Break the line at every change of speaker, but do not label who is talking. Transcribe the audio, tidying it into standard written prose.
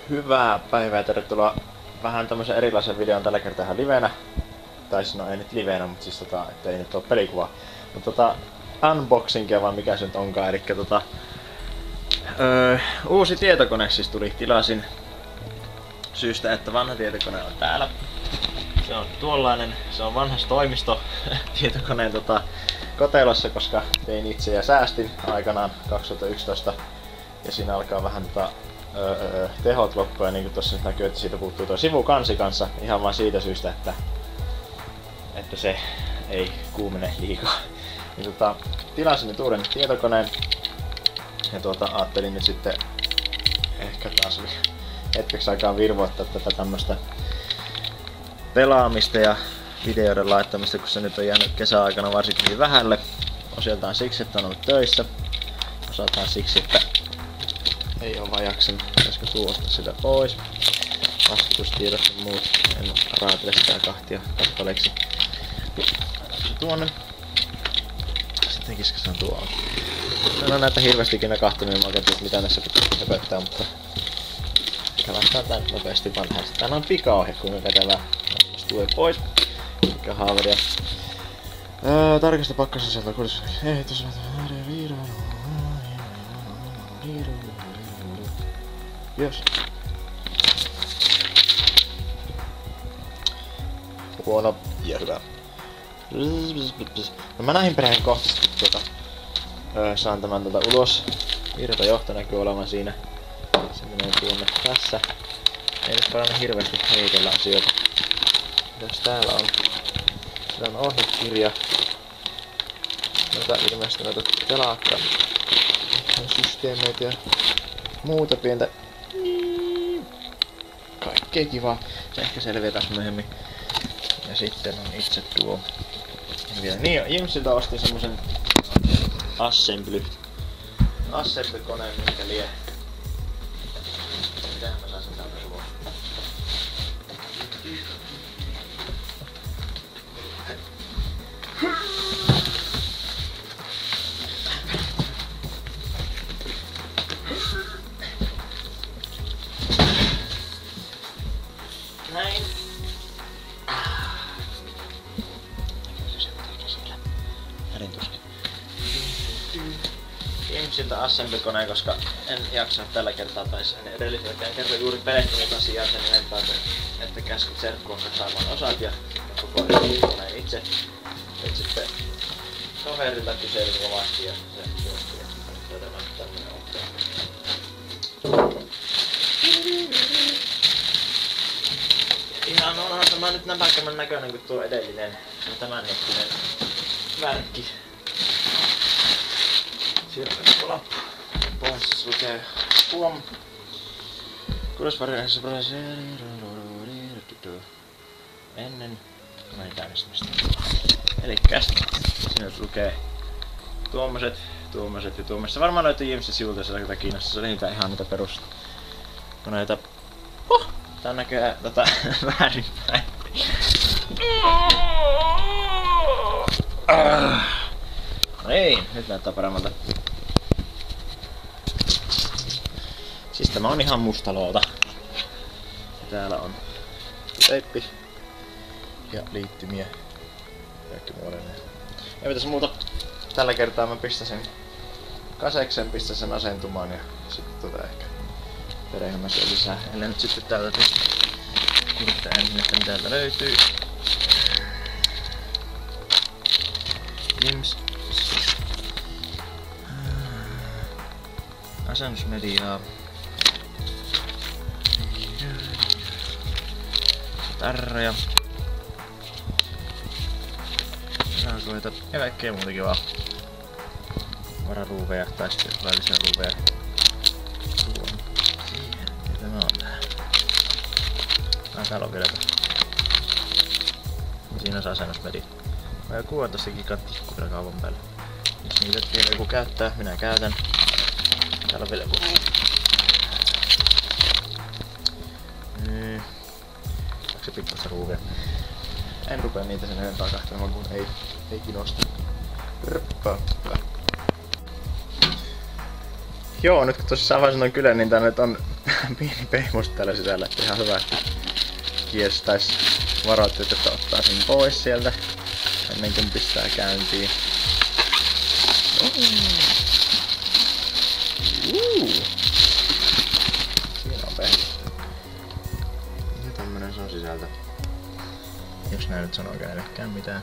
Hyvää päivää ja tervetuloa vähän tämmöisen erilaisen videon tällä kertaa ihan livenä. Tai no ei nyt livenä, mutta siis ettei nyt oo pelikuvaa. Mutta unboxingia vaan mikä se nyt onkaan, elikkä uusi tietokone siis tuli, tilasin syystä, että vanha tietokone on täällä. Se on tuollainen, se on vanhassa toimisto tietokoneen kotelossa, koska tein itse ja säästin aikanaan 2011. Ja siinä alkaa vähän tehot loppua, ja niin kuin tossa nyt näkyy, että siitä puuttuu tuo sivukansi kanssa ihan vaan siitä syystä, että se ei kuumene liikaa. Niin tilasin nyt uuden tietokoneen ja ajattelin nyt sitten ehkä taas hetkeksi aikaa virvoittaa tätä tämmöstä pelaamista ja videoiden laittamista, kun se nyt on jäänyt kesäaikana varsinkin vähälle. Osiltaan siksi, että on ollut töissä, osaltaan siksi, että ei oo vaan jaksanut, pitäisikö tuosta sitä pois. Laskutustiedot ja muut, en raatele sitä kahtia kappaleeksi. Tuonne. Sitten kiskataan tuolla. No näitä hirveästi ikinä kahtonut, niin mä oikein mitä näissä pitää höpöttää, mutta kävästään tän nopeasti vaan lähes. Tän on pikaohje, kuinka kätevää. Jos tulee pois. Mikä haaveria. Tarkasta pakkasasialta, kuulis. Ei tossa. Jos. Huono ja hyvä. No mä näihin perheen kohtaisesti saan tämän ulos. Virtajohto näkyy olevan siinä. Se menee tuonne tässä. Ei nyt paljon hirveästi heitellä asioita. Mitäs täällä on? Täällä on ohjekirja. Noita ilmeisesti noita telakka systeemeitä ja muuta pientä. Kaikkea kivaa. Se ehkä selviää taas myöhemmin. Ja sitten on itse tuo. Vielä niin, Jimsiltä ostin semmosen assembly-koneen, minkä lie. Mitähän mä saan sen täältä ulos? Näin. Jimsiltä assembly-koneen, koska en jaksa tällä kertaa, tai en edelliselläkään kerran juuri perehtynyt asiaan sen enempää, että käskut serkkuun saamaan osat ja koko koneen itse. Et sitten kaverilta kyselin kovasti ja se suostui, että todella tämmönen on. Ihan onhan tämä nyt näpäkämmän näköinen kuin tuo edellinen, tämän hetkinen värkki. Siellä on tuolla pohjassa lukee huom. Kuulosvariaisessa prosessi ennen koneen käynnistämistä. Elikkäs siinä lukee tuommoiset ja tuommoiset. Varmaan löytyy Jimsin sivulta, jos on kiinnostaa. Se on niitä ihan niitä peruskoneita. Tää näköjään väärinpäin. No niin, nyt näyttää paremmalta. Siis tämä on ihan mustalooda. Täällä on teippi ja liittymiä. Kaikki muodollinen. Ja mitäs muuta? Tällä kertaa mä pistän sen kaseksen, pistän sen asentumaan ja sitten ehkä perehdymme siellä lisää. Ellei nyt sitten täältä kurkita ensin, että mitä täältä löytyy. Jims. Asennusmediaa. Tarroja. Raakoita ja kaikkea muuta kivaa. Vararuuveja tai sitten laillisia ruuveja. Tuon siihen. Ja tämä on tää. Täällä on vielä. Siinä on se asennusmedia. Mä joku on tossa gigantikku vielä kaupan päällä. Jos niitä vielä joku käyttää, minä käytän. Täällä on vielä joku. Onko se pikkuista ruuvia? En rupea niitä sen enempää kahtelemaan, kun ei kiinnosta. Joo, nyt kun tosissaan avasin noin kyllä, niin tää nyt on pieni pehmus täällä sisällä, että ihan hyvä, että kiestais varoitteet, että ottaa sen pois sieltä ennen kuin pistää käyntiin. Siinä on pehmus. Ja tämmönen se on sisältä. Jos nää nyt sanoo kenellekään mitään.